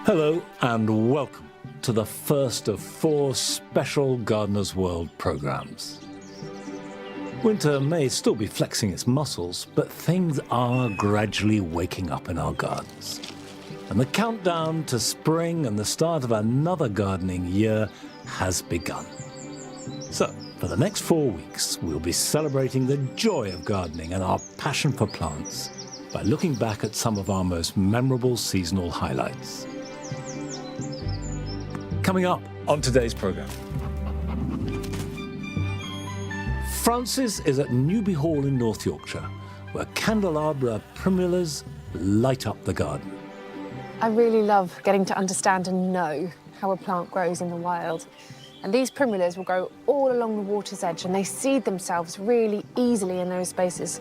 Hello and welcome to the first of 4 special Gardeners World programmes. Winter may still be flexing its muscles, but things are gradually waking up in our gardens. And the countdown to spring and the start of another gardening year has begun. So, for the next 4 weeks, we'll be celebrating the joy of gardening and our passion for plants by looking back at some of our most memorable seasonal highlights. Coming up on today's programme. Frances is at Newby Hall in North Yorkshire, where candelabra primulas light up the garden. I really love getting to understand and know how a plant grows in the wild. And these primulas will grow all along the water's edge and they seed themselves really easily in those spaces.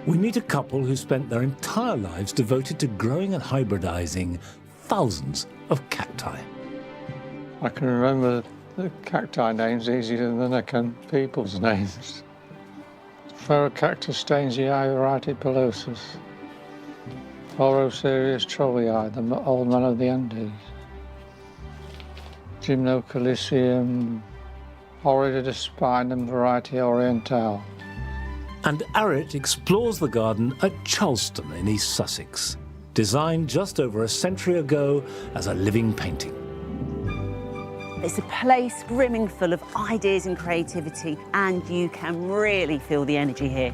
We meet a couple who spent their entire lives devoted to growing and hybridising thousands of cacti. I can remember the cacti names easier than I can people's names. Cactus Stainsii Arit Oroserius Trollii, the old man of the Andes. Gymnocalicium Horridespinum variety orientale. And Arit explores the garden at Charleston in East Sussex, designed just over a century ago as a living painting. It's a place brimming full of ideas and creativity, and you can really feel the energy here.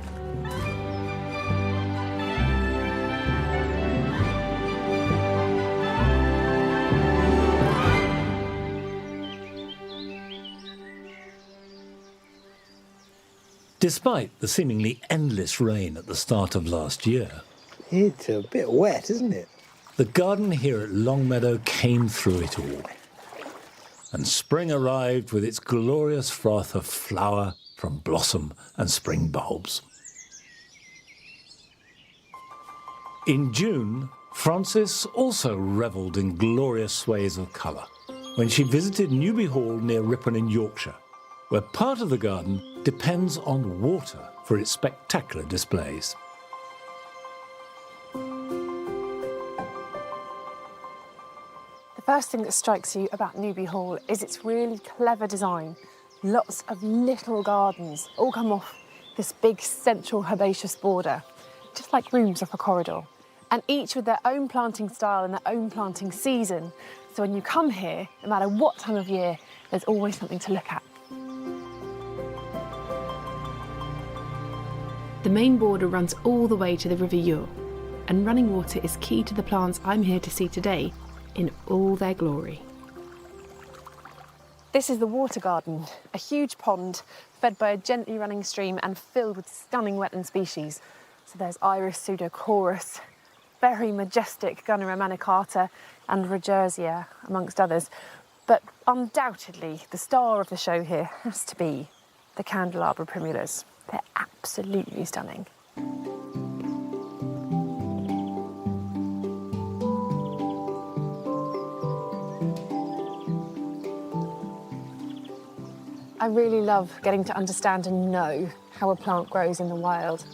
Despite the seemingly endless rain at the start of last year, it's a bit wet, isn't it? The garden here at Longmeadow came through it all. And spring arrived with its glorious froth of flower from blossom and spring bulbs. In June, Frances also revelled in glorious sways of colour when she visited Newby Hall near Ripon in Yorkshire, where part of the garden depends on water for its spectacular displays. The first thing that strikes you about Newby Hall is its really clever design. Lots of little gardens all come off this big central herbaceous border, just like rooms off a corridor, and each with their own planting style and their own planting season. So when you come here, no matter what time of year, there's always something to look at. The main border runs all the way to the River Ure, and running water is key to the plants I'm here to see today in all their glory. This is the water garden, a huge pond fed by a gently running stream and filled with stunning wetland species. So there's Iris pseudochorus, very majestic Gunneria manicata and Regerzia, amongst others. But undoubtedly, the star of the show here has to be the candelabra primulas. They're absolutely stunning. I really love getting to understand and know how a plant grows in the wild.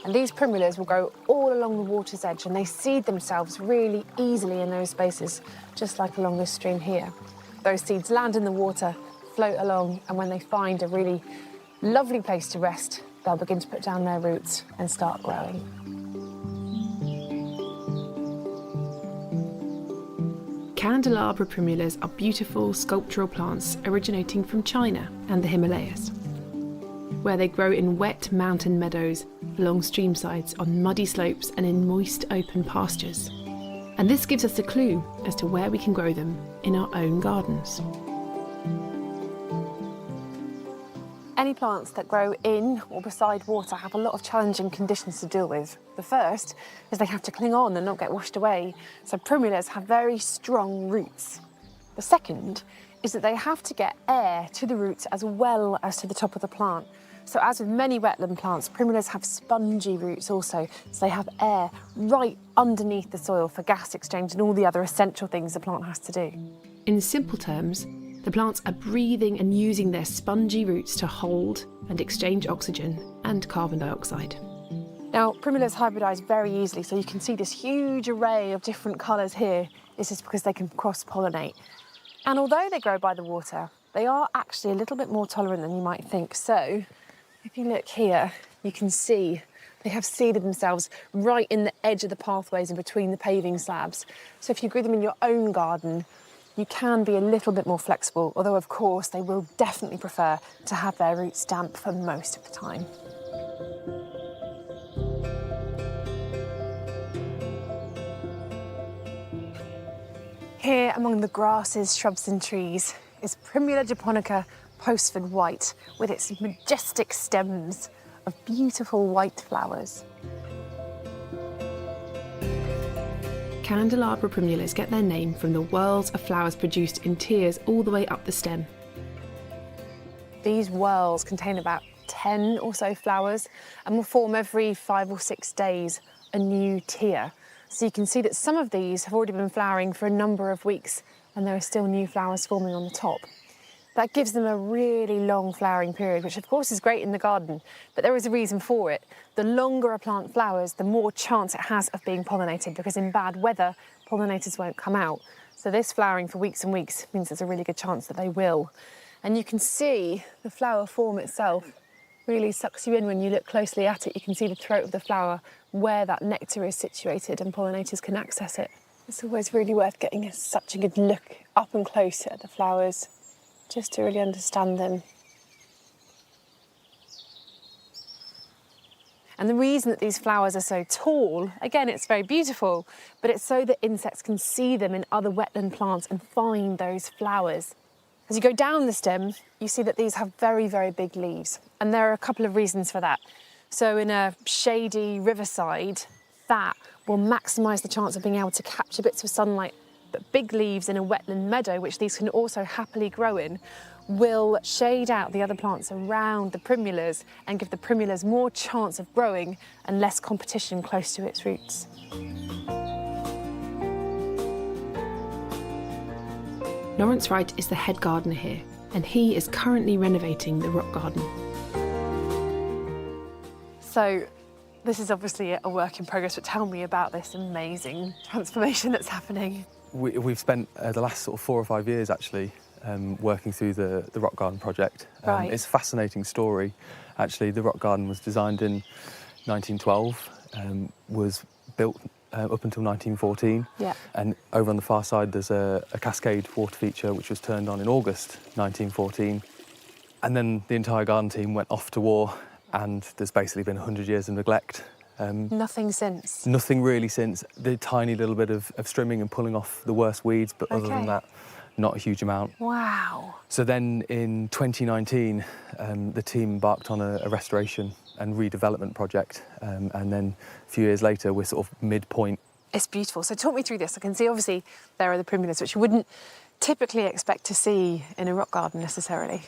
And these primulas will grow all along the water's edge and they seed themselves really easily in those spaces, just like along this stream here. Those seeds land in the water, float along, and when they find a really lovely place to rest, they'll begin to put down their roots and start growing. Candelabra primulas are beautiful sculptural plants originating from China and the Himalayas, where they grow in wet mountain meadows, along streamsides, on muddy slopes and in moist open pastures. And this gives us a clue as to where we can grow them in our own gardens. Any plants that grow in or beside water have a lot of challenging conditions to deal with. The first is they have to cling on and not get washed away, so primulas have very strong roots. The second is that they have to get air to the roots as well as to the top of the plant. So as with many wetland plants, primulas have spongy roots also, so they have air right underneath the soil for gas exchange and all the other essential things the plant has to do. In simple terms, the plants are breathing and using their spongy roots to hold and exchange oxygen and carbon dioxide. Now, primulas hybridise very easily, so you can see this huge array of different colours here. This is because they can cross-pollinate. And although they grow by the water, they are actually a little bit more tolerant than you might think. So if you look here, you can see they have seeded themselves right in the edge of the pathways and between the paving slabs. So if you grew them in your own garden, you can be a little bit more flexible, although of course they will definitely prefer to have their roots damp for most of the time. Here among the grasses, shrubs and trees is Primula japonica postford white with its majestic stems of beautiful white flowers. Candelabra primulas get their name from the whorls of flowers produced in tiers all the way up the stem. These whorls contain about 10 or so flowers and will form every 5 or 6 days a new tier. So you can see that some of these have already been flowering for a number of weeks and there are still new flowers forming on the top. That gives them a really long flowering period, which of course is great in the garden, but there is a reason for it. The longer a plant flowers, the more chance it has of being pollinated, because in bad weather, pollinators won't come out. So this flowering for weeks and weeks means there's a really good chance that they will. And you can see the flower form itself really sucks you in when you look closely at it. You can see the throat of the flower where that nectar is situated and pollinators can access it. It's always really worth getting such a good look up and close at the flowers just to really understand them. And the reason that these flowers are so tall, again, it's very beautiful, but it's so that insects can see them in other wetland plants and find those flowers. As you go down the stem, you see that these have very, very big leaves. And there are a couple of reasons for that. So in a shady riverside, that will maximise the chance of being able to capture bits of sunlight. But big leaves in a wetland meadow, which these can also happily grow in, will shade out the other plants around the primulas and give the primulas more chance of growing and less competition close to its roots. Lawrence Wright is the head gardener here, and he is currently renovating the rock garden. So this is obviously a work in progress, but tell me about this amazing transformation that's happening. We've spent the last sort of 4 or 5 years actually working through the rock garden project. Right. It's a fascinating story. Actually, the rock garden was designed in 1912, was built up until 1914. Yeah. And over on the far side, there's a cascade water feature which was turned on in August 1914. And then the entire garden team went off to war, and there's basically been 100 years of neglect. Nothing since? Nothing really since. The tiny little bit of trimming and pulling off the worst weeds, but other than that, not a huge amount. Wow. So then in 2019, the team embarked on a restoration and redevelopment project. And then a few years later, we're sort of midpoint. It's beautiful. So talk me through this. I can see obviously there are the primulas, which you wouldn't typically expect to see in a rock garden necessarily.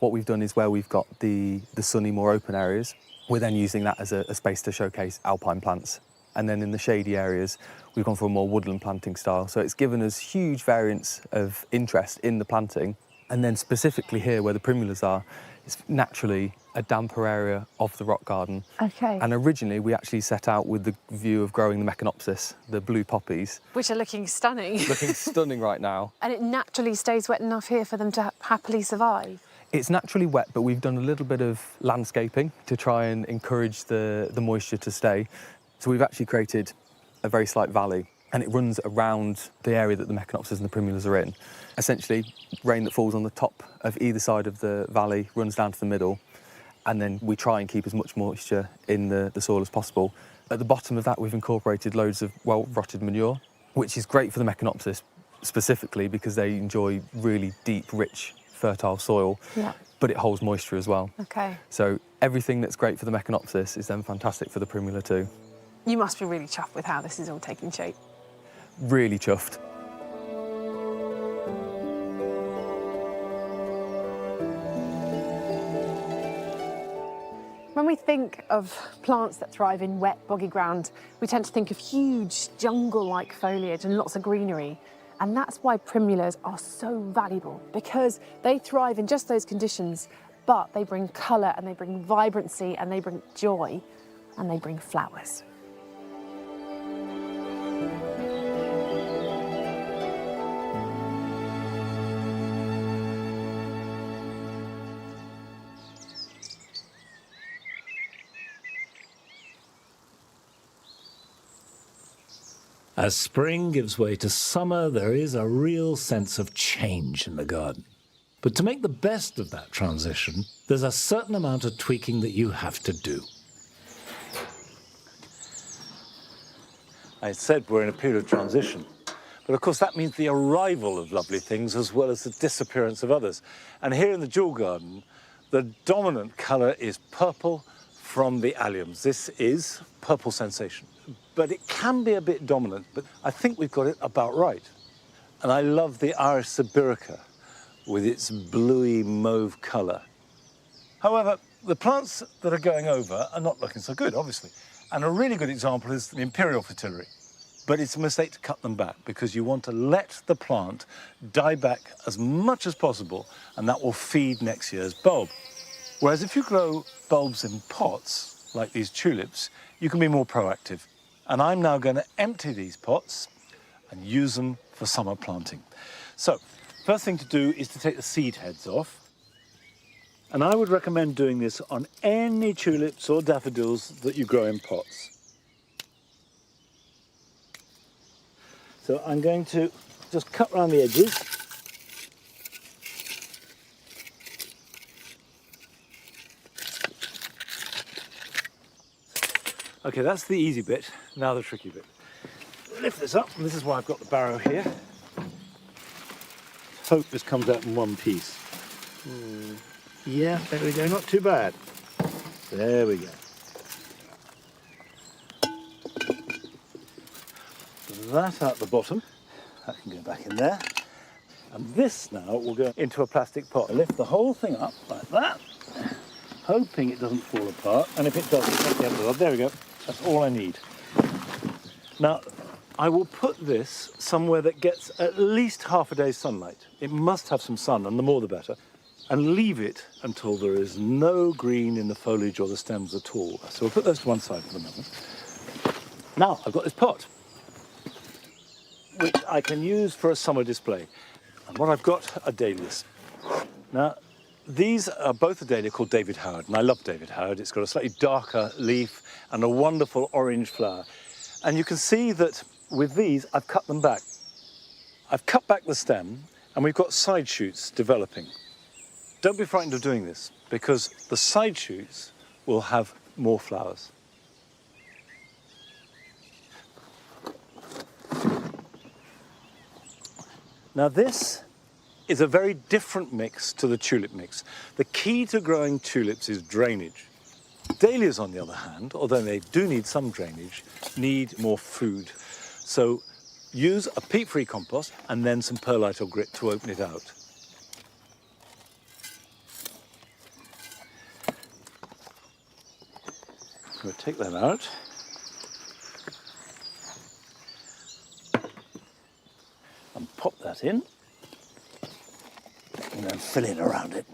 What we've done is where we've got the sunny, more open areas, we're then using that as a space to showcase alpine plants. And then in the shady areas, we've gone for a more woodland planting style. So it's given us huge variance of interest in the planting. And then specifically here where the primulas are, it's naturally a damper area of the rock garden. Okay. And originally we actually set out with the view of growing the Mecanopsis, the blue poppies. Which are looking stunning. Looking stunning right now. And it naturally stays wet enough here for them to happily survive. It's naturally wet, but we've done a little bit of landscaping to try and encourage the moisture to stay. So we've actually created a very slight valley, and it runs around the area that the Mecanopsis and the primulas are in. Essentially, rain that falls on the top of either side of the valley runs down to the middle, and then we try and keep as much moisture in the soil as possible. At the bottom of that, we've incorporated loads of well-rotted manure, which is great for the Mecanopsis specifically because they enjoy really deep, rich, fertile soil, but it holds moisture as well. Okay. So everything that's great for the Mecanopsis is then fantastic for the primula too. You must be really chuffed with how this is all taking shape. Really chuffed. When we think of plants that thrive in wet, boggy ground, we tend to think of huge jungle-like foliage and lots of greenery. And that's why primulas are so valuable, because they thrive in just those conditions, but they bring colour and they bring vibrancy and they bring joy. and they bring flowers. As spring gives way to summer, there is a real sense of change in the garden. But to make the best of that transition, there's a certain amount of tweaking that you have to do. I said we're in a period of transition, but of course that means the arrival of lovely things as well as the disappearance of others. And here in the Jewel Garden, the dominant colour is purple from the alliums. This is Purple Sensation. But it can be a bit dominant, but I think we've got it about right. And I love the Iris Sibirica with its bluey mauve colour. However, the plants that are going over are not looking so good, obviously. And a really good example is the Imperial Fritillary. But it's a mistake to cut them back because you want to let the plant die back as much as possible, and that will feed next year's bulb. Whereas if you grow bulbs in pots, like these tulips, you can be more proactive. And I'm now going to empty these pots and use them for summer planting. So, first thing to do is to take the seed heads off. And I would recommend doing this on any tulips or daffodils that you grow in pots. So I'm going to just cut around the edges. Okay, that's the easy bit. Now the tricky bit. Lift this up, and this is why I've got the barrow here. Hope this comes out in one piece. Yeah, there we go, not too bad. There we go. That out the bottom, that can go back in there. And this now will go into a plastic pot. I lift the whole thing up like that, hoping it doesn't fall apart. And if it does, take the end of it. There we go. That's all I need. Now, I will put this somewhere that gets at least half a day's sunlight. It must have some sun, and the more the better. And leave it until there is no green in the foliage or the stems at all. So we'll put those to one side for the moment. Now, I've got this pot, which I can use for a summer display. And what I've got are dahlias. Now, these are both a dahlia called David Howard, and I love David Howard. It's got a slightly darker leaf and a wonderful orange flower. And you can see that with these, I've cut them back. I've cut back the stem, and we've got side shoots developing. Don't be frightened of doing this, because the side shoots will have more flowers. Now this is a very different mix to the tulip mix. The key to growing tulips is drainage. Dahlias, on the other hand, although they do need some drainage, need more food. So use a peat-free compost and then some perlite or grit to open it out. We'll take that out. And pop that in. And then fill in around it.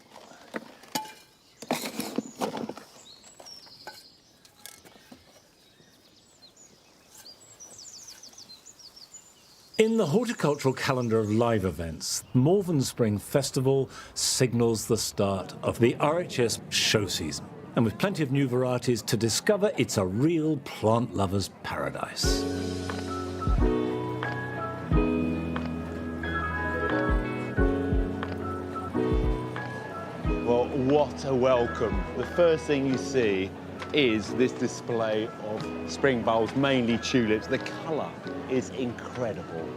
In the horticultural calendar of live events, Malvern Spring Festival signals the start of the RHS show season. And with plenty of new varieties to discover, it's a real plant lover's paradise. Well, what a welcome. The first thing you see is this display of spring bulbs, mainly tulips. The colour is incredible.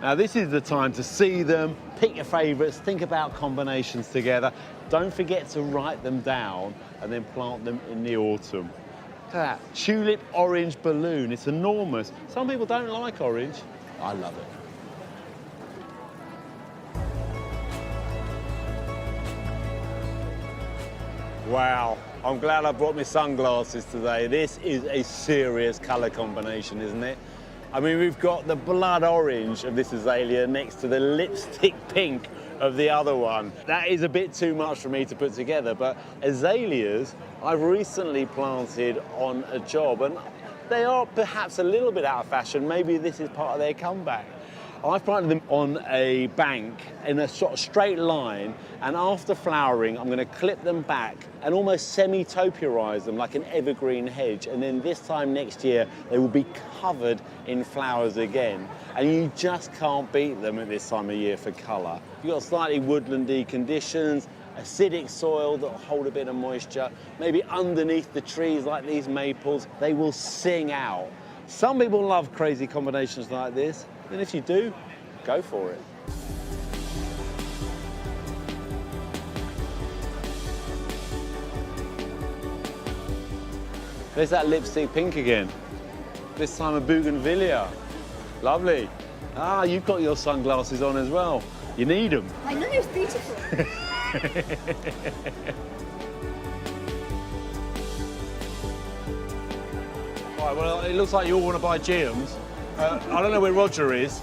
Now, this is the time to see them, pick your favourites, think about combinations together. Don't forget to write them down and then plant them in the autumn. Look at that, tulip orange balloon. It's enormous. Some people don't like orange. I love it. Wow, I'm glad I brought my sunglasses today. This is a serious colour combination, isn't it? I mean, we've got the blood orange of this azalea next to the lipstick pink of the other one. That is a bit too much for me to put together, but azaleas I've recently planted on a job, and they are perhaps a little bit out of fashion. Maybe this is part of their comeback. I've planted them on a bank in a sort of straight line, and after flowering, I'm going to clip them back and almost semi-topiarize them like an evergreen hedge. And then this time next year, they will be covered in flowers again. And you just can't beat them at this time of year for colour. You've got slightly woodlandy conditions, acidic soil that will hold a bit of moisture, maybe underneath the trees like these maples, they will sing out. Some people love crazy combinations like this. And if you do, go for it. There's that lipstick pink again. This time a bougainvillea. Lovely. Ah, you've got your sunglasses on as well. You need them. I know, it's beautiful. All right, well, it looks like you all want to buy geums. I don't know where Roger is.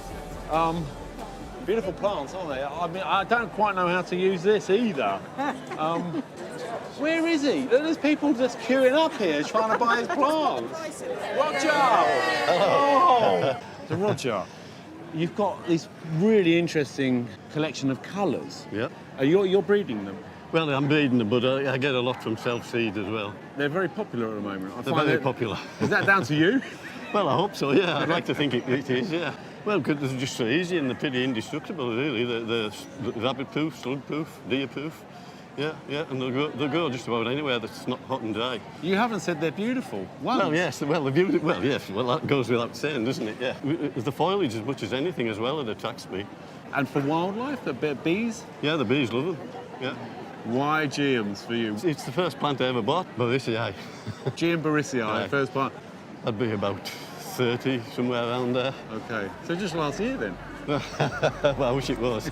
Beautiful plants, aren't they? I mean, I don't quite know how to use this either. Where is he? There's people just queuing up here trying to buy his plants. Roger! Oh! So Roger, you've got this really interesting collection of colours. Yeah. You're breeding them? Well, I'm breeding them, but I get a lot from self-seed as well. They're very popular at the moment. They're very popular. Is that down to you? Well, I hope so, yeah. I'd like to think it is, yeah. Well, because they're just so easy and they're pretty indestructible, really. They're rabbit-proof, slug-proof, deer-proof. Yeah, yeah, and they'll go just about anywhere that's not hot and dry. You haven't said they're beautiful. Once. Well, yes, well, they're beautiful. Well, yes, well, that goes without saying, doesn't it? Yeah. The foliage as much as anything as well, it attracts me. And for wildlife, the bees? Yeah, the bees love them, yeah. Why geums for you? It's the first plant I ever bought, Borisii. Geum Borisii, Yeah. first plant. That'd be about 30, somewhere around there. Okay, so just last year then? Well, I wish it was.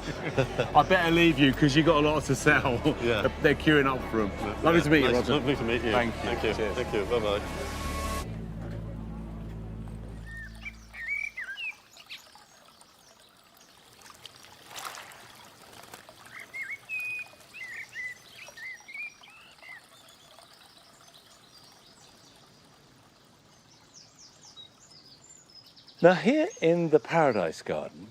I better leave you because you've got a lot to sell. Yeah. They're queuing up for them. Lovely to meet you, Nice, Roger. Lovely to meet you. Thank you. Thank you. Cheers. Thank you. Bye-bye. Now here in the Paradise Garden,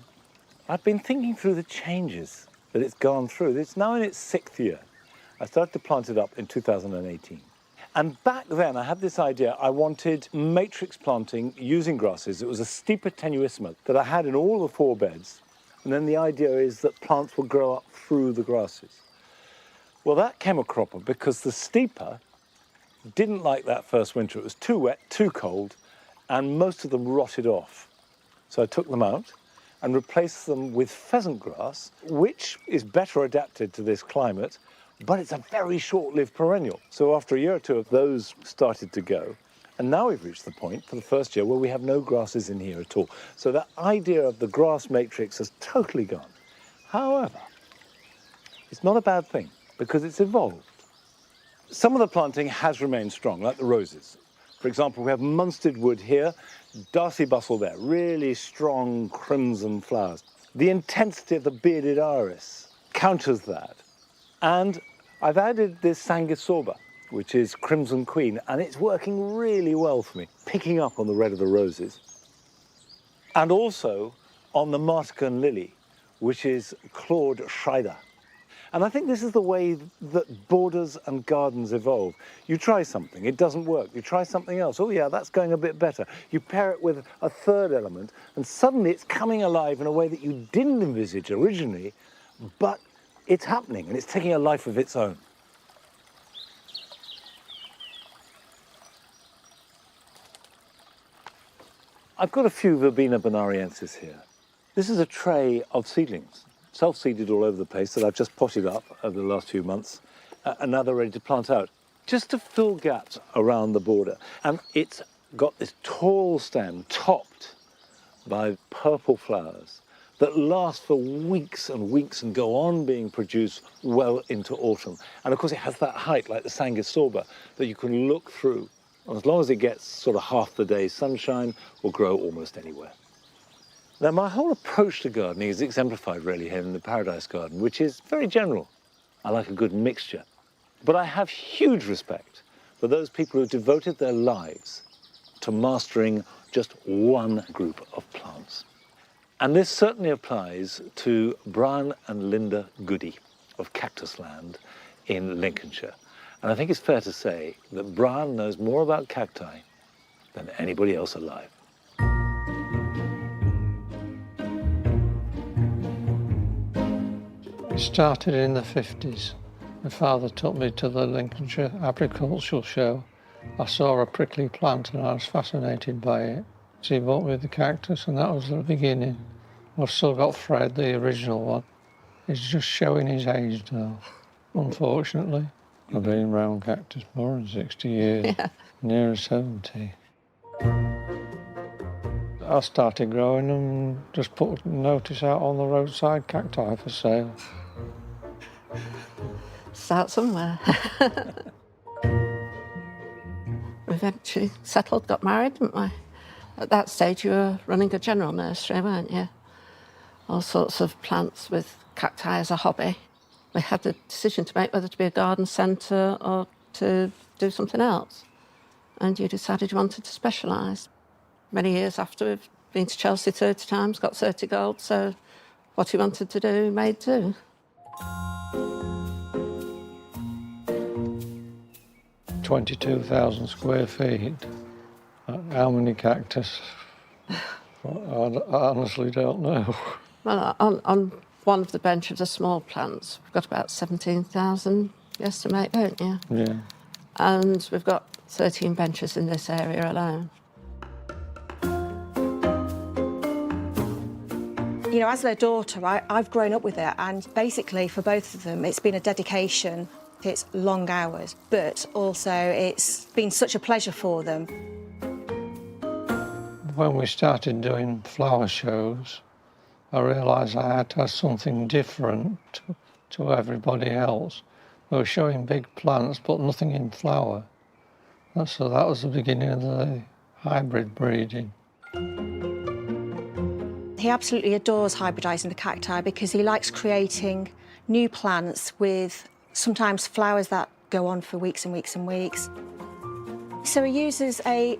I've been thinking through the changes that it's gone through. It's now in its 6th year. I started to plant it up in 2018. And back then I had this idea, I wanted matrix planting using grasses. It was a steeper tenuissima that I had in all the 4 beds. And then the idea is that plants will grow up through the grasses. Well, that came a cropper because the steeper didn't like that first winter. It was too wet, too cold, and most of them rotted off. So I took them out and replaced them with pheasant grass, which is better adapted to this climate, but it's a very short-lived perennial. So after a year or 2 of those started to go, and now we've reached the point for the first year where we have no grasses in here at all. So that idea of the grass matrix has totally gone. However, it's not a bad thing because it's evolved. Some of the planting has remained strong, like the roses. For example, we have Munstead wood here, Darcy bustle there, really strong crimson flowers. The intensity of the bearded iris counters that. And I've added this Sanguisorba, which is Crimson Queen, and it's working really well for me, picking up on the red of the roses. And also on the Martican lily, which is Claude Schreider. And I think this is the way that borders and gardens evolve. You try something, it doesn't work. You try something else, oh yeah, that's going a bit better. You pair it with a third element, and suddenly it's coming alive in a way that you didn't envisage originally, but it's happening, and it's taking a life of its own. I've got a few Verbena bonariensis here. This is a tray of seedlings, self-seeded all over the place that I've just potted up over the last few months, and now they're ready to plant out, just to fill gaps around the border. And it's got this tall stem topped by purple flowers that last for weeks and weeks and go on being produced well into autumn. And of course it has that height, like the Sanguisorba, that you can look through. And as long as it gets sort of half the day's sunshine, will grow almost anywhere. Now, my whole approach to gardening is exemplified really here in the Paradise Garden, which is very general. I like a good mixture. But I have huge respect for those people who devoted their lives to mastering just one group of plants. And this certainly applies to Brian and Linda Goody of Cactus Land in Lincolnshire. And I think it's fair to say that Brian knows more about cacti than anybody else alive. It started in the 50s. My father took me to the Lincolnshire Agricultural Show. I saw a prickly plant and I was fascinated by it. So he bought me the cactus and that was the beginning. I've still got Fred, the original one. He's just showing his age now, unfortunately. I've been around cactus more than 60 years, near 70. I started growing them and just put a notice out on the roadside, cacti for sale. Start somewhere. We eventually settled, got married, didn't we? At that stage you were running a general nursery, weren't you? All sorts of plants with cacti as a hobby. We had the decision to make whether to be a garden centre or to do something else. And you decided you wanted to specialise. Many years after, we've been to Chelsea 30 times, got 30 gold, so what you wanted to do, you made do. "22,000 square feet. How many cactus? I honestly don't know. Well, on one of the bench of the small plants, we've got about 17,000, you estimate, don't you? Yeah. And we've got 13 benches in this area alone. You know, as their daughter, I've grown up with it, and basically for both of them, it's been a dedication. It's long hours, but also it's been such a pleasure for them. When we started doing flower shows, I realised I had to have something different to everybody else. We were showing big plants, but nothing in flower. So that was the beginning of the hybrid breeding. He absolutely adores hybridising the cacti because he likes creating new plants with sometimes flowers that go on for weeks and weeks and weeks. So he uses a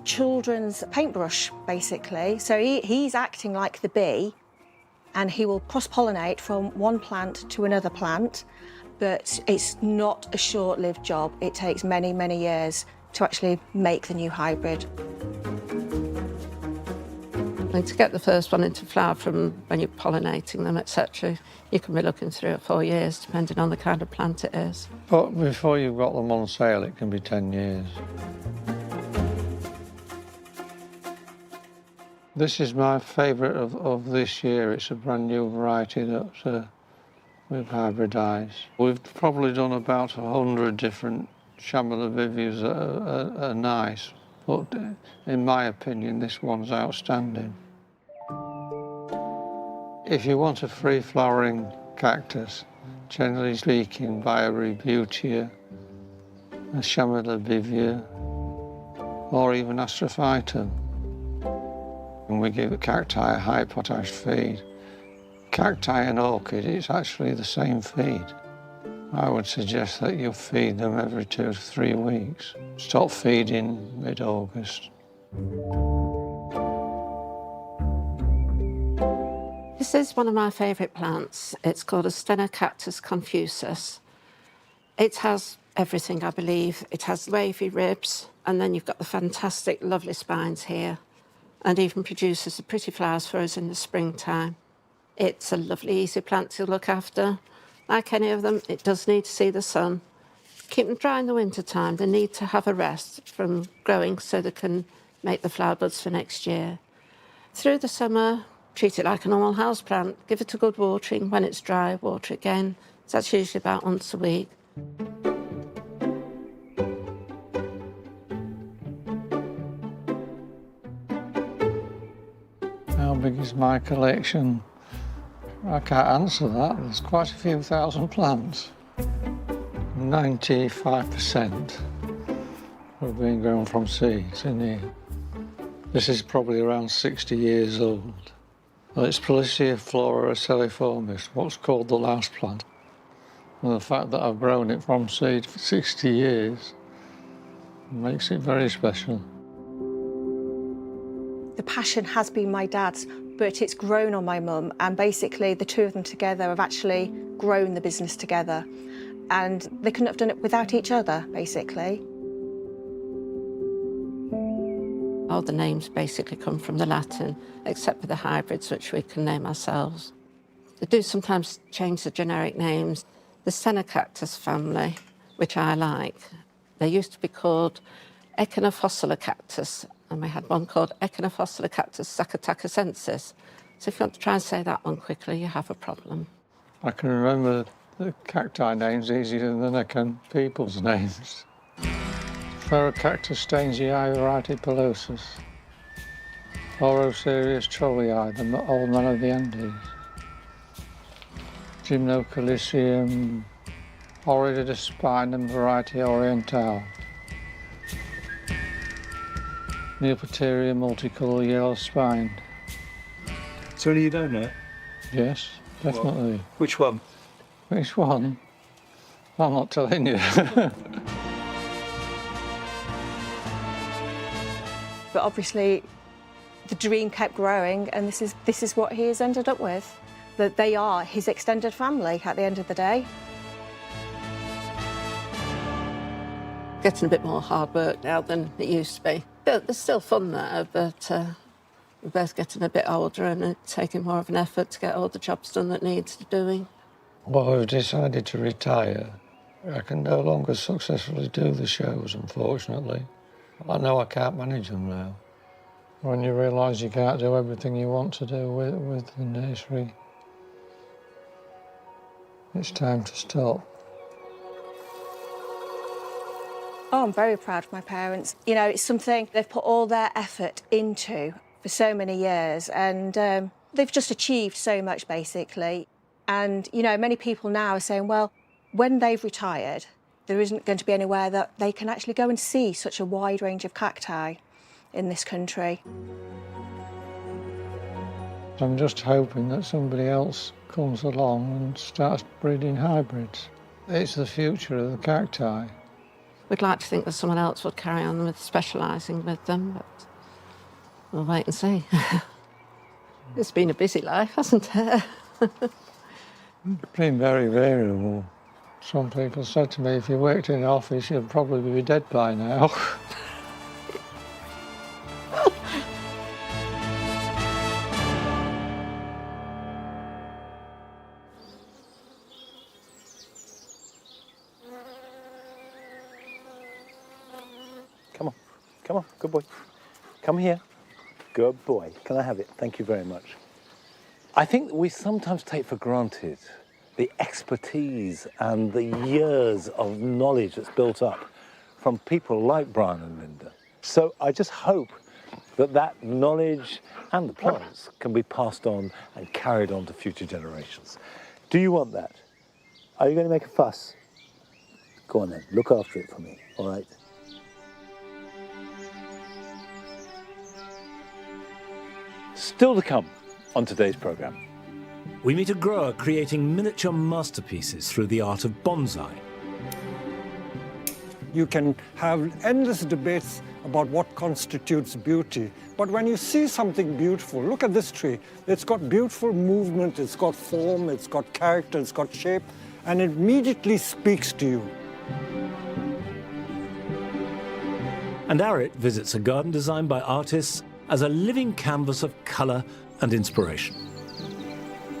children's paintbrush, basically. So he's acting like the bee, and he will cross-pollinate from one plant to another plant, but it's not a short-lived job. It takes many, many years to actually make the new hybrid. And to get the first one into flower from when you're pollinating them, etc., you can be looking 3 or 4 years, depending on the kind of plant it is. But before you've got them on sale, it can be 10 years. This is my favourite of this year. It's a brand new variety that we've hybridised. We've probably done about 100 different Chamelevivias that are nice, but in my opinion, this one's outstanding. If you want a free-flowering cactus, generally speaking, buy a Rebutia, a Chamelevivia, or even Astrophytum. And we give the cacti a high potash feed. Cacti and orchid, it's actually the same feed. I would suggest that you feed them every 2 to 3 weeks. Stop feeding mid-August. This is one of my favourite plants. It's called a Stenocactus confusus. It has everything, I believe. It has wavy ribs, and then you've got the fantastic, lovely spines here, and even produces the pretty flowers for us in the springtime. It's a lovely, easy plant to look after. Like any of them, it does need to see the sun. Keep them dry in the wintertime. They need to have a rest from growing so they can make the flower buds for next year. Through the summer, treat it like a normal house plant. Give it a good watering. When it's dry, water again. So that's usually about once a week. How big is my collection? I can't answer that. There's quite a few thousand plants. 95% have been grown from seeds in here. This is probably around 60 years old. Well, it's Policia flora what's called the last plant. And the fact that I've grown it from seed for 60 years Makes it very special. The passion has been my dad's, but it's grown on my mum, and basically the two of them together have actually grown the business together. And they couldn't have done it without each other, basically. All the names basically come from the Latin, except for the hybrids, which we can name ourselves. They do sometimes change the generic names. The Cactus family, which I like, they used to be called Echinophoscilla cactus, and we had one called Echinophoscilla cactus zacatacensis. So if you want to try and say that one quickly, you have a problem. I can remember the cacti names easier than I can people's names. Cactus Stainsii Aritipalosus. Oroserius Trollii, the old man of the Andes. Gymnocalicium Horridespinum variety orientale. Neopateria multicolour yellow spined. So you don't know? Yes, definitely. What? Which one? Which one? I'm not telling you. But obviously, the dream kept growing, and this is what he has ended up with. That they are his extended family at the end of the day. Getting a bit more hard work now than it used to be. There's still fun there, but we're both getting a bit older and it's taking more of an effort to get all the jobs done that needs doing. Well, I've decided to retire. I can no longer successfully do the shows, unfortunately. I know I can't manage them now. When you realise you can't do everything you want to do with the nursery, it's time to stop. Oh, I'm very proud of my parents. You know, it's something they've put all their effort into for so many years, and they've just achieved so much, basically. And, you know, many people now are saying, well, when they've retired, there isn't going to be anywhere that they can actually go and see such a wide range of cacti in this country. I'm just hoping that somebody else comes along and starts breeding hybrids. It's the future of the cacti. We'd like to think that someone else would carry on with specialising with them, but we'll wait and see. It's been a busy life, hasn't it? It's been very variable. Some people said to me, if you worked in an office, you'd probably be dead by now. Come on, good boy. Come here. Good boy. Can I have it? Thank you very much. I think we sometimes take for granted the expertise and the years of knowledge that's built up from people like Brian and Linda. So I just hope that that knowledge and the plants can be passed on and carried on to future generations. Do you want that? Are you going to make a fuss? Go on then, look after it for me, all right? Still to come on today's programme. We meet a grower creating miniature masterpieces through the art of bonsai. You can have endless debates about what constitutes beauty, but when you see something beautiful, look at this tree. It's got beautiful movement, it's got form, it's got character, it's got shape, and it immediately speaks to you. And Arit visits a garden designed by artists as a living canvas of colour and inspiration.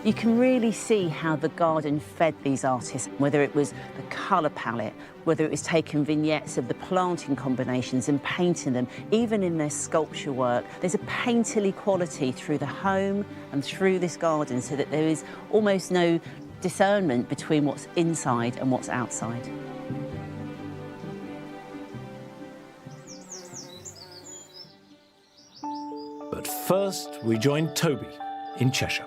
You can really see how the garden fed these artists, whether it was the colour palette, whether it was taking vignettes of the planting combinations and painting them, even in their sculpture work. There's a painterly quality through the home and through this garden, so that there is almost no discernment between what's inside and what's outside. But first, we join Toby in Cheshire.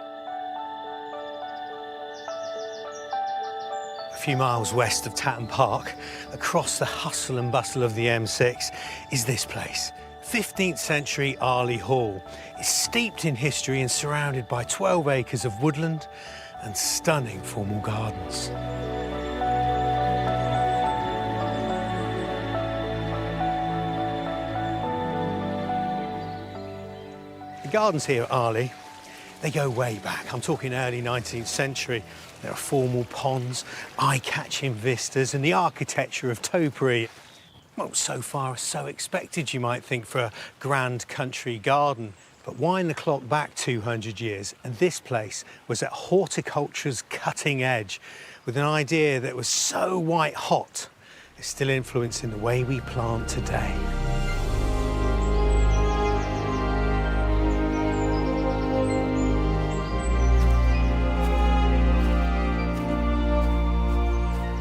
A few miles west of Tatton Park, across the hustle and bustle of the M6, is this place, 15th century Arley Hall. It's steeped in history and surrounded by 12 acres of woodland and stunning formal gardens. gardens here at Arley, they go way back. I'm talking early 19th century. There are formal ponds, eye-catching vistas, and the architecture of topiary. Well, so far, so expected, you might think, for a grand country garden. But wind the clock back 200 years, and this place was at horticulture's cutting edge, with an idea that was so white hot, it's still influencing the way we plant today.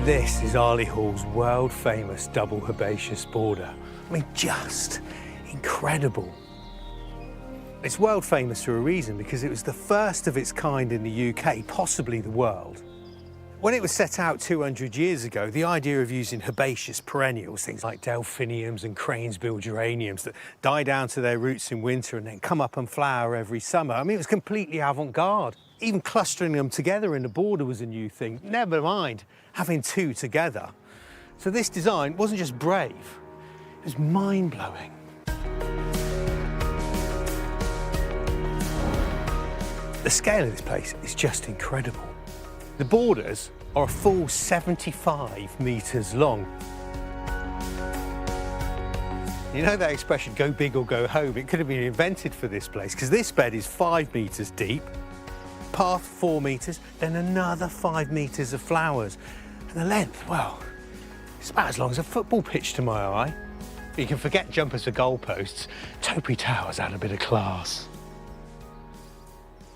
This is Arley Hall's world-famous double herbaceous border. I mean, just incredible. It's world-famous for a reason, because it was the first of its kind in the UK, possibly the world. When it was set out 200 years ago, the idea of using herbaceous perennials, things like delphiniums and cranesbill geraniums that die down to their roots in winter and then come up and flower every summer, I mean, it was completely avant-garde. Even clustering them together in the border was a new thing, never mind having two together. So this design wasn't just brave, it was mind-blowing. The scale of this place is just incredible. The borders are a full 75 metres long. You know that expression, go big or go home? It could have been invented for this place, because this bed is 5 metres deep, path 4 metres, then another 5 metres of flowers. And the length, well, it's about as long as a football pitch to my eye. But you can forget jumpers for goalposts. Topiary Tower's had a bit of class.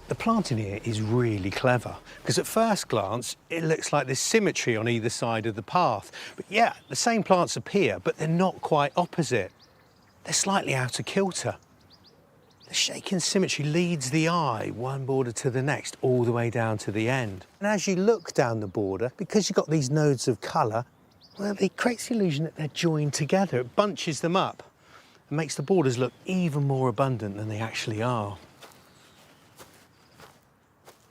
The planting here is really clever, because at first glance, it looks like there's symmetry on either side of the path. But yeah, the same plants appear, but they're not quite opposite. They're slightly out of kilter. The shaken symmetry leads the eye, one border to the next, all the way down to the end. And as you look down the border, because you've got these nodes of colour, well, it creates the illusion that they're joined together. It bunches them up and makes the borders look even more abundant than they actually are.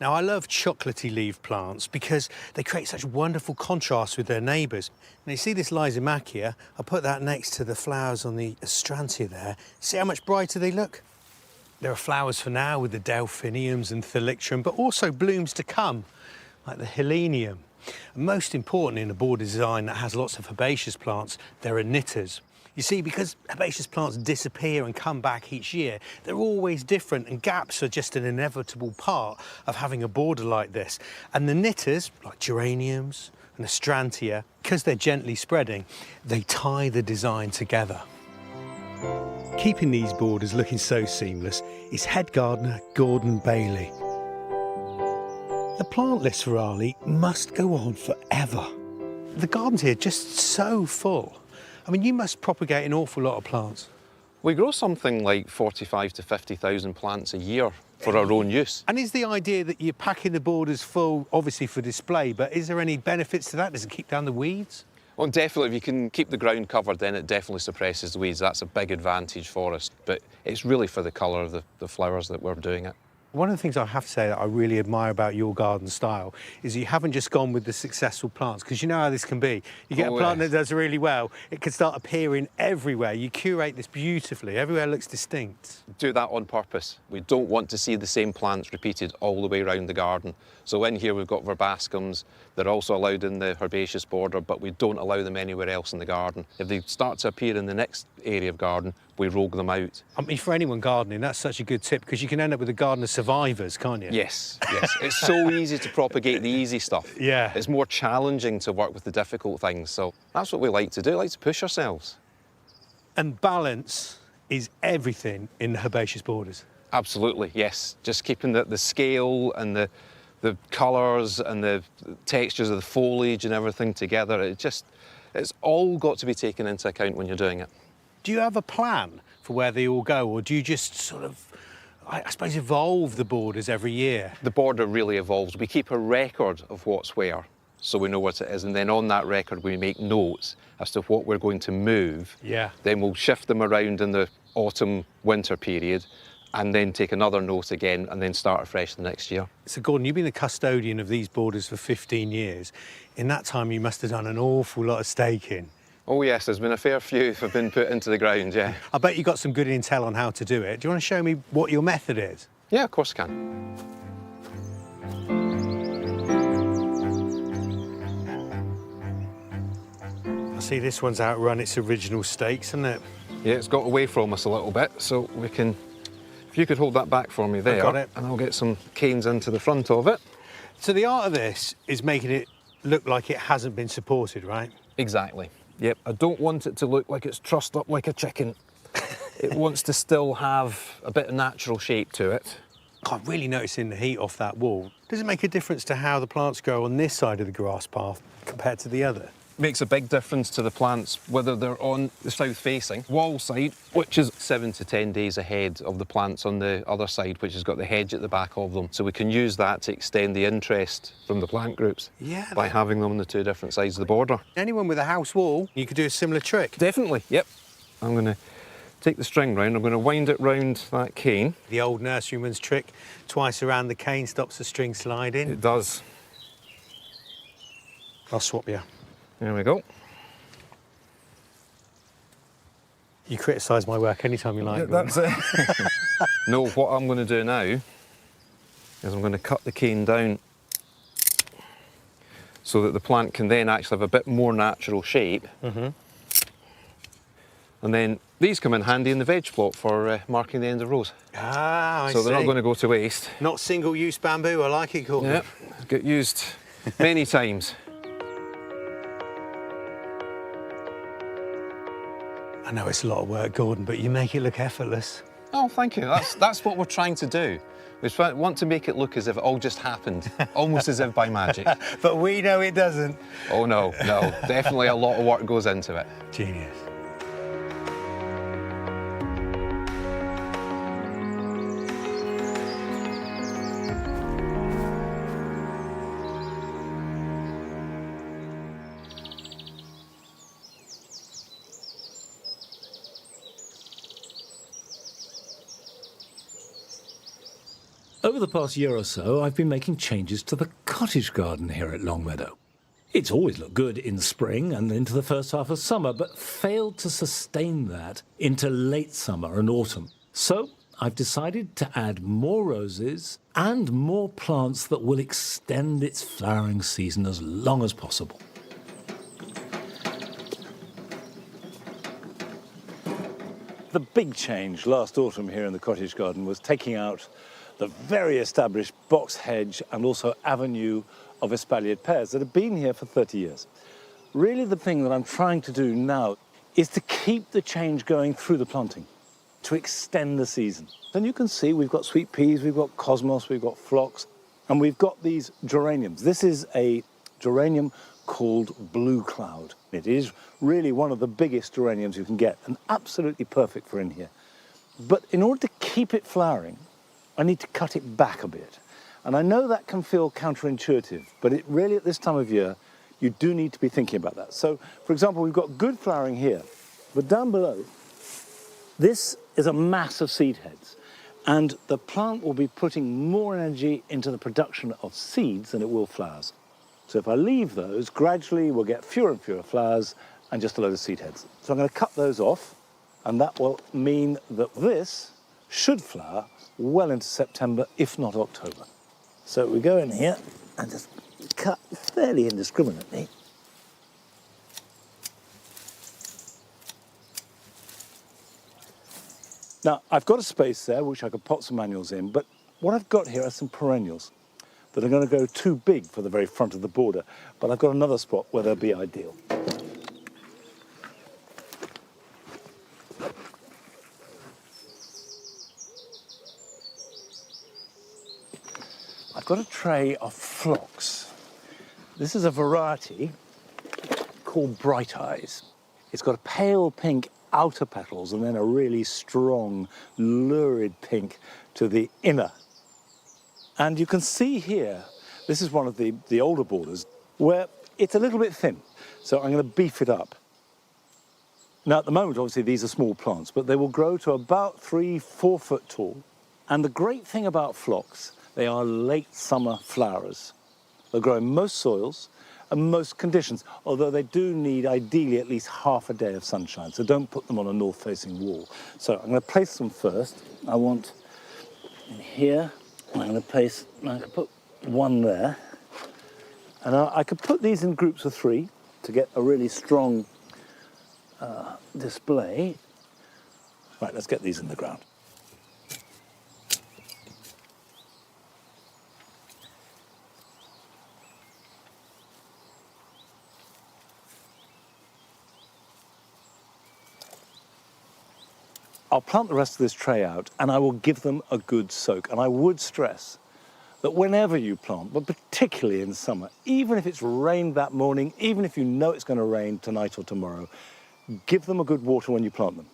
Now, I love chocolatey leaved plants because they create such wonderful contrast with their neighbours. Now, you see this Lysimachia? I'll put that next to the flowers on the Astrantia there. See how much brighter they look? There are flowers for now with the delphiniums and thalictrum, but also blooms to come, like the helenium. And most important in a border design that has lots of herbaceous plants, there are knitters. You see, because herbaceous plants disappear and come back each year, they're always different, and gaps are just an inevitable part of having a border like this. And the knitters, like geraniums and Astrantia, because they're gently spreading, they tie the design together. Keeping these borders looking so seamless is head gardener Gordon Bailey. The plant list for Arley must go on forever. The gardens here are just so full. I mean, you must propagate an awful lot of plants. We grow something like 45 to 50,000 plants a year for our own use. And is the idea that you're packing the borders full, obviously for display, but is there any benefits to that? Does it keep down the weeds? Well, definitely, if you can keep the ground covered, then it definitely suppresses the weeds. That's a big advantage for us. But it's really for the colour of the flowers that we're doing it. One of the things I have to say that I really admire about your garden style is you haven't just gone with the successful plants, because you know how this can be. You get a plant that does really well, it can start appearing everywhere. You curate this beautifully, everywhere looks distinct. Do that on purpose. We don't want to see the same plants repeated all the way around the garden. So in here we've got verbascums. They're also allowed in the herbaceous border, but we don't allow them anywhere else in the garden. If they start to appear in the next area of garden, we rogue them out. I mean, for anyone gardening, that's such a good tip, because you can end up with a garden of survivors, can't you? Yes, yes. It's so easy to propagate the easy stuff. Yeah. It's more challenging to work with the difficult things. So that's what we like to do. We like to push ourselves. And balance is everything in the herbaceous borders. Absolutely, yes. Just keeping the scale and the colours and the textures of the foliage and everything together. It's all got to be taken into account when you're doing it. Do you have a plan for where they all go, or do you just sort of, I suppose, evolve the borders every year? The border really evolves. We keep a record of what's where, so we know what it is, and then on that record we make notes as to what we're going to move. Yeah. Then we'll shift them around in the autumn-winter period, and then take another note again, and then start afresh the next year. So Gordon, you've been the custodian of these borders for 15 years. In that time you must have done an awful lot of staking. Oh yes, there's been a fair few have been put into the ground, yeah. I bet you got some good intel on how to do it. Do you want to show me what your method is? Yeah, of course I can. I see this one's outrun its original stakes, isn't it? Yeah, it's got away from us a little bit, so we can... If you could hold that back for me there, got it. and I'll get some canes into the front of it. So the art of this is making it look like it hasn't been supported, right? Exactly. Yep, I don't want it to look like it's trussed up like a chicken. It wants to still have a bit of natural shape to it. I'm really noticing the heat off that wall. Does it make a difference to how the plants grow on this side of the grass path compared to the other? Makes a big difference to the plants whether they're on the south-facing wall side, which is 7 to 10 days ahead of the plants on the other side, which has got the hedge at the back of them. So we can use that to extend the interest from the plant groups by having them on the two different sides of the border. Anyone with a house wall, you could do a similar trick. Definitely, yep. I'm going to take the string round, I'm going to wind it round that cane. The old nurseryman's trick, twice around the cane stops the string sliding. It does. I'll swap you. There we go. You criticise my work anytime you like. Yeah, that's it. No, what I'm going to do now is I'm going to cut the cane down so that the plant can then actually have a bit more natural shape. And then these come in handy in the veg plot for marking the end of rows. Ah, I see. So they're not going to go to waste. Not single-use bamboo, I like it, Courtney. Yep, get used many times. I know it's a lot of work, Gordon, but you make it look effortless. Oh, thank you. That's what we're trying to do. We want to make it look as if it all just happened, almost as if by magic. But we know it doesn't. Oh, no, no. Definitely a lot of work goes into it. Genius. Over the past year or so, I've been making changes to the cottage garden here at Longmeadow. It's always looked good in spring and into the first half of summer, but failed to sustain that into late summer and autumn. So I've decided to add more roses and more plants that will extend its flowering season as long as possible. The big change last autumn here in the cottage garden was taking out the very established box hedge and also avenue of espaliered pears that have been here for 30 years. Really the thing that I'm trying to do now is to keep the change going through the planting, to extend the season. And you can see we've got sweet peas, we've got cosmos, we've got phlox, and we've got these geraniums. This is a geranium called Blue Cloud. It is really one of the biggest geraniums you can get and absolutely perfect for in here. But in order to keep it flowering, I need to cut it back a bit. And I know that can feel counterintuitive, but it really, at this time of year, you do need to be thinking about that. So, for example, we've got good flowering here, but down below, this is a mass of seed heads. And the plant will be putting more energy into the production of seeds than it will flowers. So if I leave those, gradually we'll get fewer and fewer flowers and just a load of seed heads. So I'm going to cut those off, and that will mean that this should flower well into September, if not October. So we go in here and just cut fairly indiscriminately. Now, I've got a space there which I could pot some annuals in, but what I've got here are some perennials that are going to go too big for the very front of the border, but I've got another spot where they'll be ideal. I've got a tray of phlox. This is a variety called Bright Eyes. It's got a pale pink outer petals and then a really strong, lurid pink to the inner. And you can see here, this is one of the older borders, where it's a little bit thin. So I'm going to beef it up. Now, at the moment, obviously, these are small plants, but they will grow to about 3-4 foot tall. And the great thing about phlox, they are late summer flowers. They'll grow in most soils, most conditions, although they do need ideally at least half a day of sunshine, so don't put them on a north-facing wall. So I'm going to place them first. I want in here, I'm going to place, I can put one there, and I could put these in groups of 3 to get a really strong display. Right, let's get these in the ground. I'll plant the rest of this tray out and I will give them a good soak. And I would stress that whenever you plant, but particularly in summer, even if it's rained that morning, even if you know it's going to rain tonight or tomorrow, give them a good water when you plant them.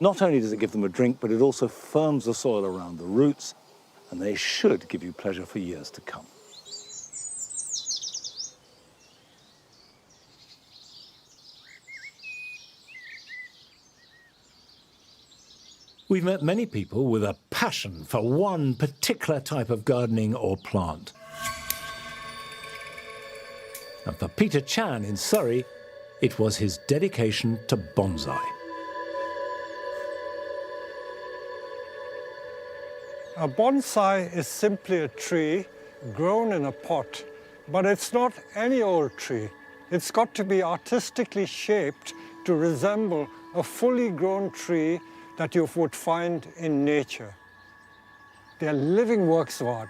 Not only does it give them a drink, but it also firms the soil around the roots, and they should give you pleasure for years to come. We've met many people with a passion for one particular type of gardening or plant. And for Peter Chan in Surrey, it was his dedication to bonsai. A bonsai is simply a tree grown in a pot, but it's not any old tree. It's got to be artistically shaped to resemble a fully grown tree that you would find in nature. They're living works of art.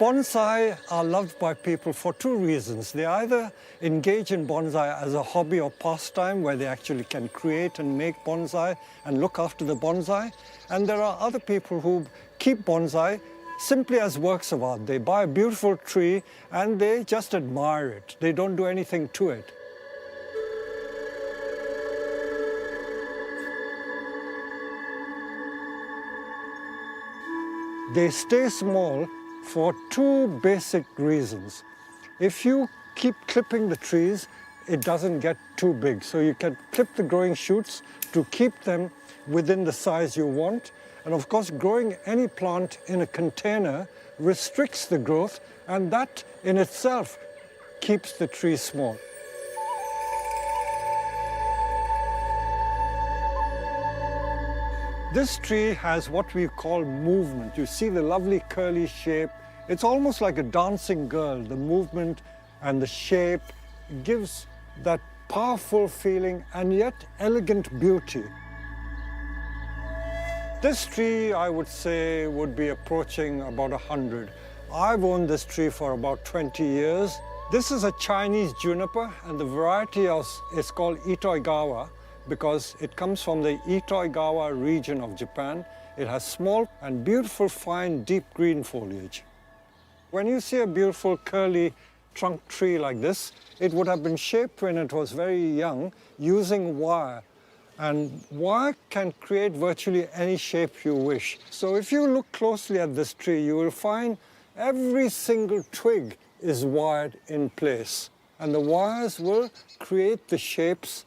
Bonsai are loved by people for 2 reasons. They either engage in bonsai as a hobby or pastime, where they actually can create and make bonsai and look after the bonsai. And there are other people who keep bonsai simply as works of art. They buy a beautiful tree and they just admire it. They don't do anything to it. They stay small for 2 basic reasons. If you keep clipping the trees, it doesn't get too big. So you can clip the growing shoots to keep them within the size you want. And of course, growing any plant in a container restricts the growth, and that in itself keeps the tree small. This tree has what we call movement. You see the lovely curly shape. It's almost like a dancing girl. The movement and the shape gives that powerful feeling and yet elegant beauty. This tree, I would say, would be approaching about 100. I've owned this tree for about 20 years. This is a Chinese juniper, and the variety is called Itoigawa, because it comes from the Itoigawa region of Japan. It has small and beautiful, fine, deep green foliage. When you see a beautiful curly trunk tree like this, it would have been shaped when it was very young using wire. And wire can create virtually any shape you wish. So if you look closely at this tree, you will find every single twig is wired in place. And the wires will create the shapes.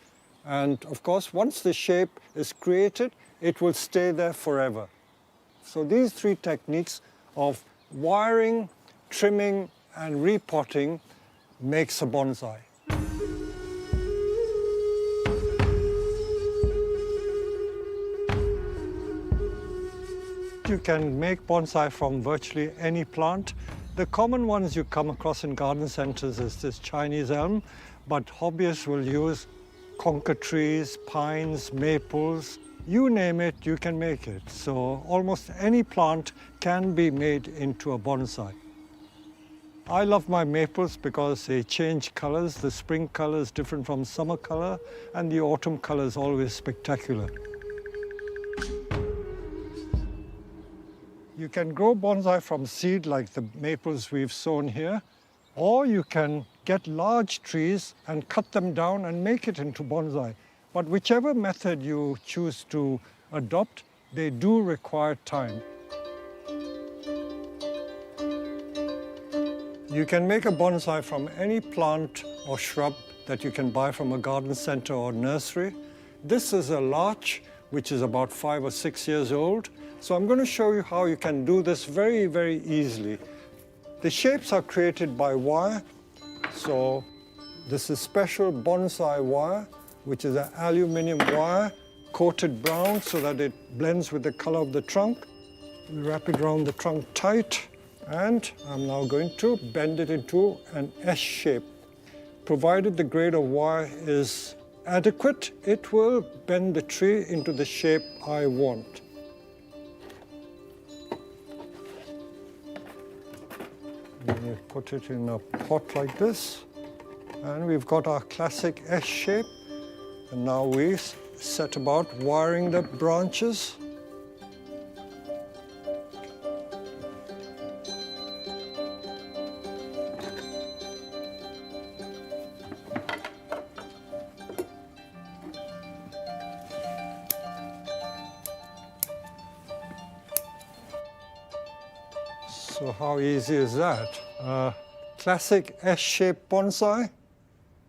And of course, once the shape is created, it will stay there forever. So these 3 techniques of wiring, trimming, and repotting makes a bonsai. You can make bonsai from virtually any plant. The common ones you come across in garden centers is this Chinese elm, but hobbyists will use conker trees, pines, maples, you name it, you can make it. So almost any plant can be made into a bonsai. I love my maples because they change colors. The spring color is different from summer color, and the autumn color is always spectacular. You can grow bonsai from seed like the maples we've sown here, or you can get large trees and cut them down and make it into bonsai. But whichever method you choose to adopt, they do require time. You can make a bonsai from any plant or shrub that you can buy from a garden center or nursery. This is a larch which is about 5 or 6 years old. So I'm going to show you how you can do this very, very easily. The shapes are created by wire. So this is special bonsai wire, which is an aluminium wire coated brown so that it blends with the color of the trunk. We wrap it around the trunk tight, and I'm now going to bend it into an S shape. Provided the grade of wire is adequate, it will bend the tree into the shape I want. Then you put it in a pot like this, and we've got our classic S shape. And now we set about wiring the branches. So how easy is that? Classic S-shaped bonsai,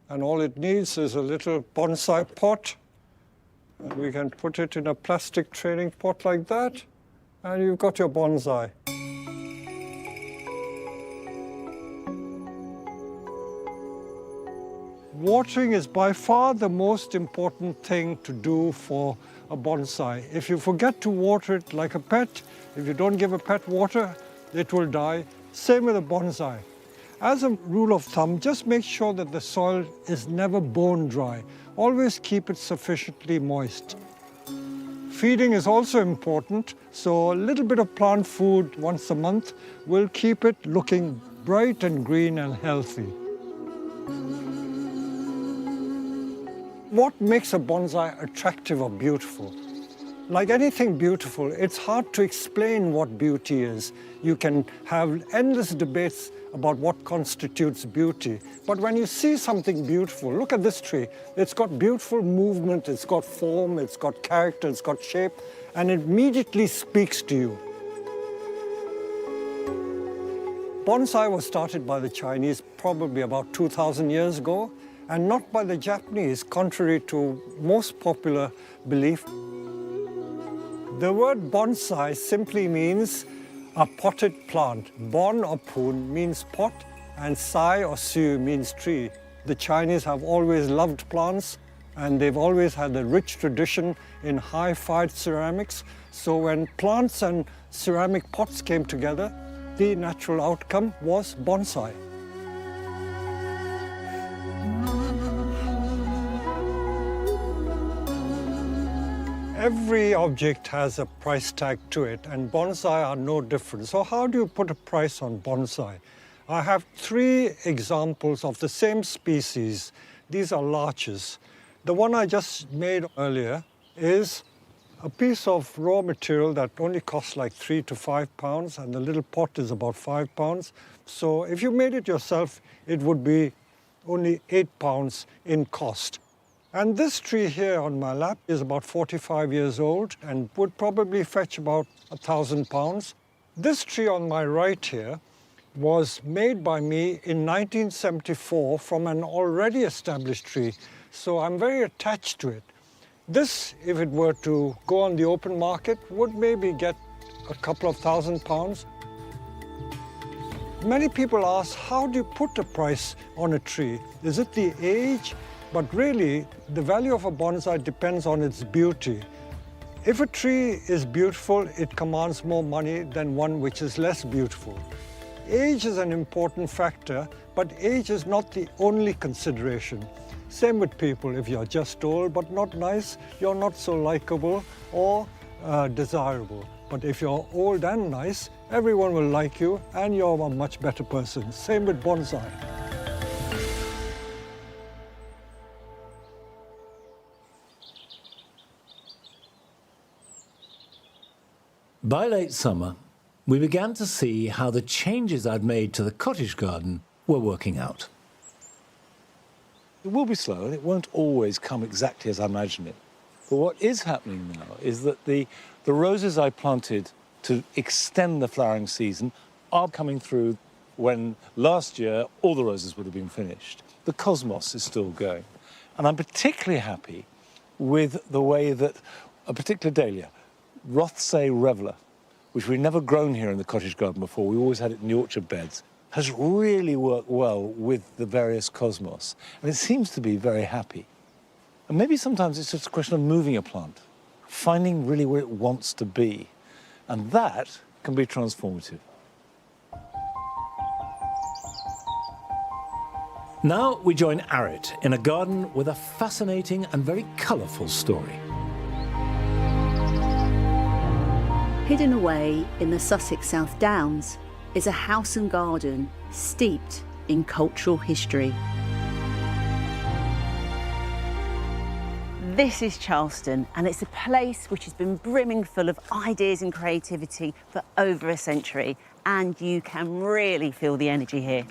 and all it needs is a little bonsai pot. And we can put it in a plastic training pot like that, and you've got your bonsai. Watering is by far the most important thing to do for a bonsai. If you forget to water it like a pet, if you don't give a pet water, it will die. Same with a bonsai. As a rule of thumb, just make sure that the soil is never bone dry. Always keep it sufficiently moist. Feeding is also important, so a little bit of plant food once a month will keep it looking bright and green and healthy. What makes a bonsai attractive or beautiful? Like anything beautiful, it's hard to explain what beauty is. You can have endless debates about what constitutes beauty. But when you see something beautiful, look at this tree. It's got beautiful movement, it's got form, it's got character, it's got shape, and it immediately speaks to you. Bonsai was started by the Chinese probably about 2,000 years ago, and not by the Japanese, contrary to most popular belief. The word bonsai simply means a potted plant. Bon or pun means pot, and sai or su means tree. The Chinese have always loved plants, and they've always had a rich tradition in high-fired ceramics. So when plants and ceramic pots came together, the natural outcome was bonsai. Every object has a price tag to it, and bonsai are no different. So how do you put a price on bonsai? I have 3 examples of the same species. These are larches. The one I just made earlier is a piece of raw material that only costs like 3 to 5 pounds, and the little pot is about 5 pounds. So if you made it yourself, it would be only 8 pounds in cost. And this tree here on my lap is about 45 years old and would probably fetch about 1,000 pounds. This tree on my right here was made by me in 1974 from an already established tree, so I'm very attached to it. This, if it were to go on the open market, would maybe get a couple of £1,000. Many people ask, how do you put a price on a tree? Is it the age? But really, the value of a bonsai depends on its beauty. If a tree is beautiful, it commands more money than one which is less beautiful. Age is an important factor, but age is not the only consideration. Same with people. If you're just old but not nice, you're not so likable or desirable. But if you're old and nice, everyone will like you and you're a much better person. Same with bonsai. By late summer, we began to see how the changes I'd made to the cottage garden were working out. It will be slow, and it won't always come exactly as I imagined it. But what is happening now is that the roses I planted to extend the flowering season are coming through when last year all the roses would have been finished. The cosmos is still going. And I'm particularly happy with the way that a particular dahlia, Rothsay Reveller, which we've never grown here in the cottage garden before. We always had it in the orchard beds, has really worked well with the various cosmos, and it seems to be very happy. And maybe sometimes it's just a question of moving a plant, finding really where it wants to be, and that can be transformative. Now we join Arit in a garden with a fascinating and very colourful story. Hidden away in the Sussex South Downs is a house and garden steeped in cultural history. This is Charleston, and it's a place which has been brimming full of ideas and creativity for over a century, and you can really feel the energy here.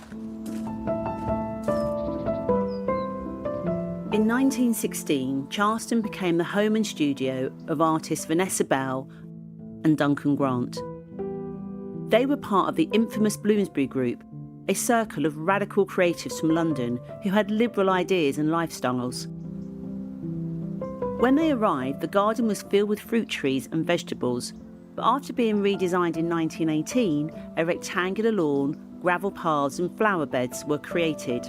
In 1916, Charleston became the home and studio of artists Vanessa Bell and Duncan Grant. They were part of the infamous Bloomsbury Group, a circle of radical creatives from London who had liberal ideas and lifestyles. When they arrived, the garden was filled with fruit trees and vegetables, but after being redesigned in 1918, a rectangular lawn, gravel paths and flower beds were created.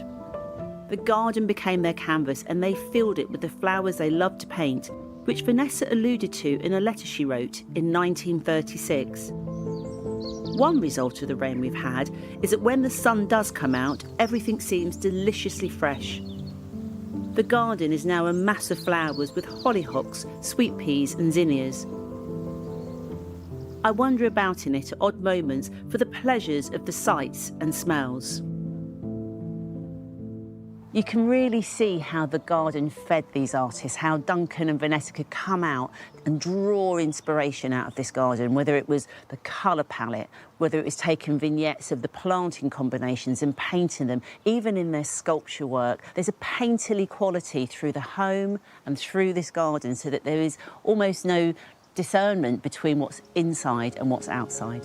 The garden became their canvas, and they filled it with the flowers they loved to paint, which Vanessa alluded to in a letter she wrote in 1936. One result of the rain we've had is that when the sun does come out, everything seems deliciously fresh. The garden is now a mass of flowers with hollyhocks, sweet peas and zinnias. I wander about in it at odd moments for the pleasures of the sights and smells. You can really see how the garden fed these artists, how Duncan and Vanessa could come out and draw inspiration out of this garden, whether it was the colour palette, whether it was taking vignettes of the planting combinations and painting them, even in their sculpture work. There's a painterly quality through the home and through this garden, so that there is almost no discernment between what's inside and what's outside.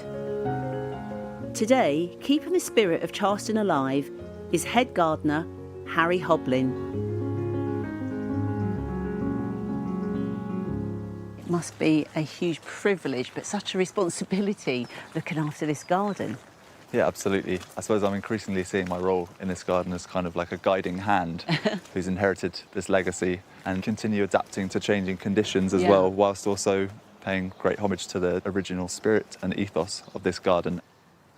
Today, keeping the spirit of Charleston alive is head gardener Harry Hoblin. It must be a huge privilege, but such a responsibility looking after this garden. Yeah, absolutely. I suppose I'm increasingly seeing my role in this garden as kind of like a guiding hand who's inherited this legacy and continue adapting to changing conditions as well, whilst also paying great homage to the original spirit and ethos of this garden.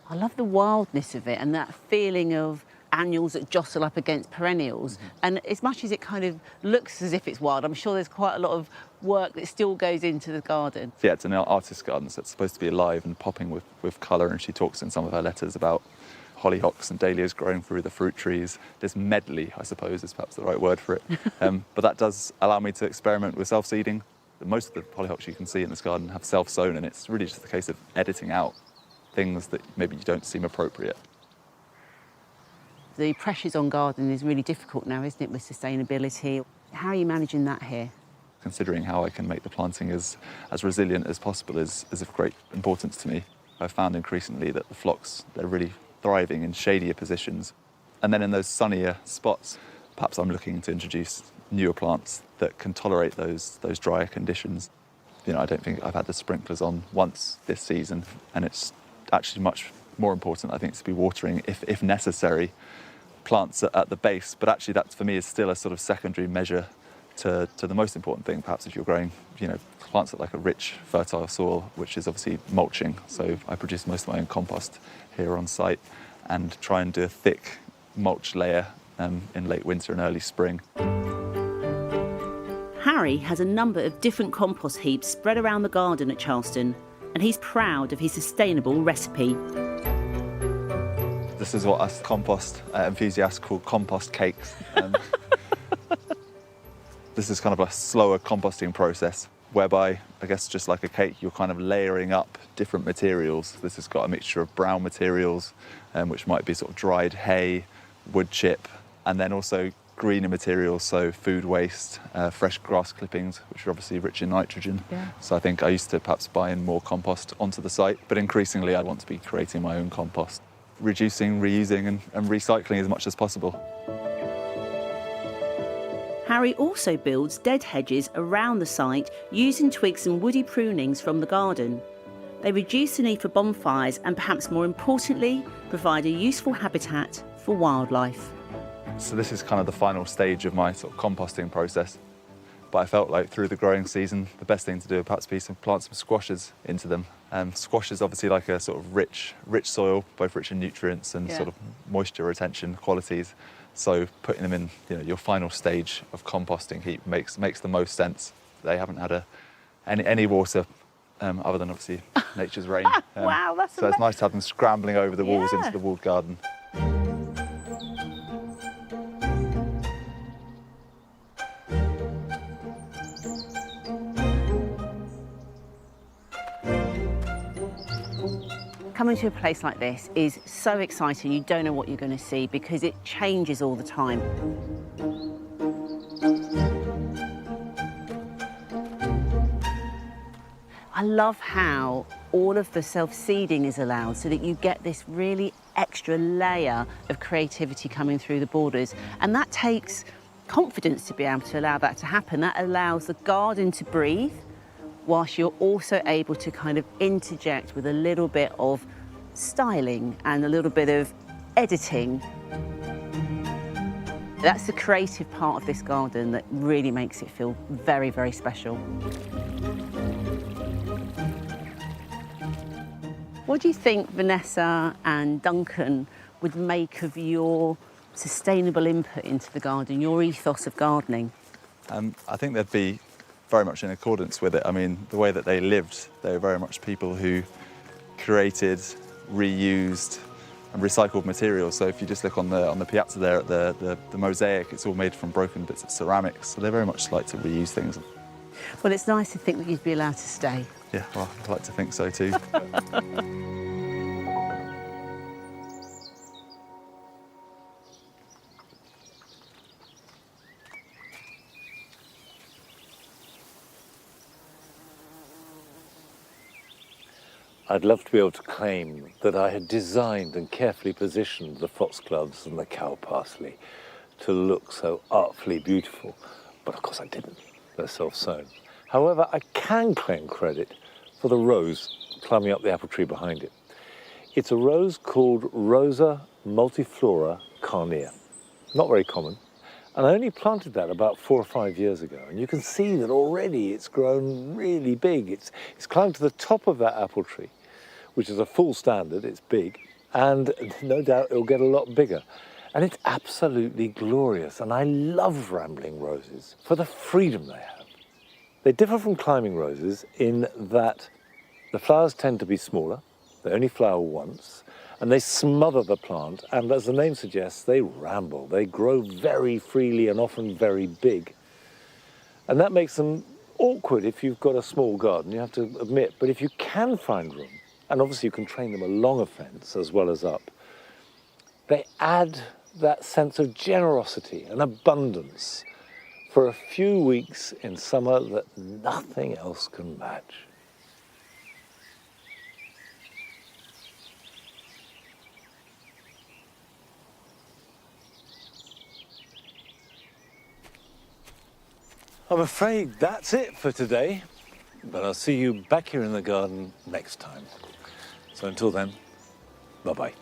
I love the wildness of it and that feeling of annuals that jostle up against perennials. And as much as it kind of looks as if it's wild, I'm sure there's quite a lot of work that still goes into the garden. Yeah, it's an artist's garden, so it's supposed to be alive and popping with colour, and she talks in some of her letters about hollyhocks and dahlias growing through the fruit trees. This medley, I suppose, is perhaps the right word for it. But that does allow me to experiment with self-seeding. Most of the hollyhocks you can see in this garden have self-sown, and it's really just a case of editing out things that maybe you don't seem appropriate. The pressures on gardening is really difficult now, isn't it, with sustainability? How are you managing that here? Considering how I can make the planting as resilient as possible is of great importance to me. I've found increasingly that the phlox, they're really thriving in shadier positions. And then in those sunnier spots, perhaps I'm looking to introduce newer plants that can tolerate those drier conditions. You know, I don't think I've had the sprinklers on once this season, and it's actually much more important, I think, to be watering, if necessary, plants at the base. But actually that, for me, is still a sort of secondary measure to the most important thing, perhaps, if you're growing, you know, plants that like a rich, fertile soil, which is obviously mulching. So I produce most of my own compost here on site and try and do a thick mulch layer in late winter and early spring. Harry has a number of different compost heaps spread around the garden at Charleston, and he's proud of his sustainable recipe. This is what us compost enthusiasts call compost cakes. This is kind of a slower composting process whereby, I guess just like a cake, you're kind of layering up different materials. This has got a mixture of brown materials, which might be sort of dried hay, wood chip, and then also greener materials, so food waste, fresh grass clippings, which are obviously rich in nitrogen. Yeah. So I think I used to perhaps buy in more compost onto the site, but increasingly I want to be creating my own compost. Reducing, reusing and recycling as much as possible. Harry also builds dead hedges around the site using twigs and woody prunings from the garden. They reduce the need for bonfires and, perhaps more importantly, provide a useful habitat for wildlife. So this is kind of the final stage of my sort of composting process. But I felt like through the growing season, the best thing to do would perhaps be to plant some squashes into them. Squash is obviously like a sort of rich soil, both rich in nutrients and sort of moisture retention qualities. So putting them in, your final stage of composting heap makes the most sense. They haven't had any water other than obviously nature's rain. Wow, that's so it's nice to have them scrambling over the walls into the walled garden. Coming to a place like this is so exciting. You don't know what you're going to see because it changes all the time. I love how all of the self-seeding is allowed so that you get this really extra layer of creativity coming through the borders. And that takes confidence to be able to allow that to happen. That allows the garden to breathe, whilst you're also able to kind of interject with a little bit of styling and a little bit of editing. That's the creative part of this garden that really makes it feel very, very special. What do you think Vanessa and Duncan would make of your sustainable input into the garden, your ethos of gardening? I think they'd be very much in accordance with it. I mean, the way that they lived, they were very much people who created, reused and recycled materials. So if you just look on the piazza there at the mosaic, it's all made from broken bits of ceramics. So they very much like to reuse things. Well, it's nice to think that you'd be allowed to stay. Yeah, well, I'd like to think so too. I'd love to be able to claim that I had designed and carefully positioned the foxgloves and the cow parsley to look so artfully beautiful, but of course I didn't. They're self-sown. However, I can claim credit for the rose climbing up the apple tree behind it. It's a rose called Rosa multiflora carnea. Not very common. And I only planted that about 4 or 5 years ago. And you can see that already it's grown really big. It's climbed to the top of that apple tree, which is a full standard. It's big. And no doubt it'll get a lot bigger. And it's absolutely glorious. And I love rambling roses for the freedom they have. They differ from climbing roses in that the flowers tend to be smaller. They only flower once. And they smother the plant, and as the name suggests, they ramble. They grow very freely and often very big. And that makes them awkward if you've got a small garden, you have to admit. But if you can find room, and obviously you can train them along a fence as well as up, they add that sense of generosity and abundance for a few weeks in summer that nothing else can match. I'm afraid that's it for today, but I'll see you back here in the garden next time. So until then, bye-bye.